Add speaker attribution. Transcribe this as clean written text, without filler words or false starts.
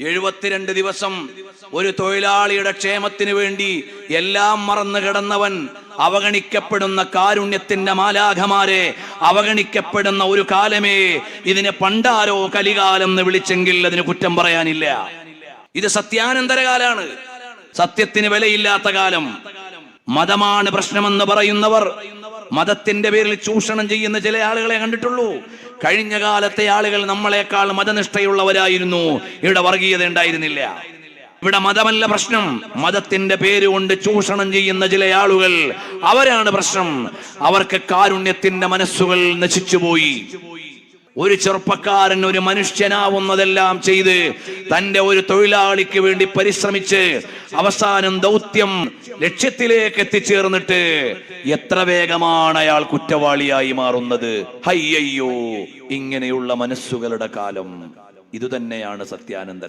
Speaker 1: 72 ദിവസം ഒരു തൊഴിലാളിയുടെ ക്ഷേമത്തിന് വേണ്ടി എല്ലാം മറന്നു കിടന്നവൻ, അവഗണിക്കപ്പെടുന്ന കാരുണ്യത്തിന്റെ മാലാഖമാരെ അവഗണിക്കപ്പെടുന്ന ഒരു കാലമേ ഇതിനെ പണ്ടാരോ കലികാലം എന്ന് വിളിച്ചെങ്കിൽ അതിന് കുറ്റം പറയാനില്ല. ഇത് സത്യാനന്തരകാലാണ്, സത്യത്തിന് വിലയില്ലാത്ത കാലം. മതമാണ് പ്രശ്നമെന്ന് പറയുന്നവർ മതത്തിന്റെ പേരിൽ ചൂഷണം ചെയ്യുന്ന ചില ആളുകളെ കണ്ടിട്ടുള്ളൂ. കഴിഞ്ഞ കാലത്തെ ആളുകൾ നമ്മളെക്കാൾ മതനിഷ്ഠയുള്ളവരായിരുന്നു. ഇവിടെ വർഗീയത ഉണ്ടായിരുന്നില്ല. ഇവിടെ മതമല്ല പ്രശ്നം, മതത്തിന്റെ പേരുകൊണ്ട് ചൂഷണം ചെയ്യുന്ന ചില ആളുകൾ, അവരാണ് പ്രശ്നം. അവർക്ക് കാരുണ്യത്തിന്റെ മനസ്സുകൾ നശിച്ചുപോയി. ഒരു ചെറുപ്പക്കാരൻ ഒരു മനുഷ്യനാവുന്നതെല്ലാം ചെയ്ത് തന്റെ ഒരു തൊഴിലാളിക്ക് വേണ്ടി പരിശ്രമിച്ച് അവസാനം ദൗത്യം ലക്ഷ്യത്തിലേക്ക് എത്തിച്ചേർന്നിട്ട് എത്ര വേഗമാണ് അയാൾ കുറ്റവാളിയായി മാറുന്നത്. ഹയ്യയ്യോ, ഇങ്ങനെയുള്ള മനസ്സുകളുടെ കാലം ഇതുതന്നെയാണ് സത്യാനന്തരം.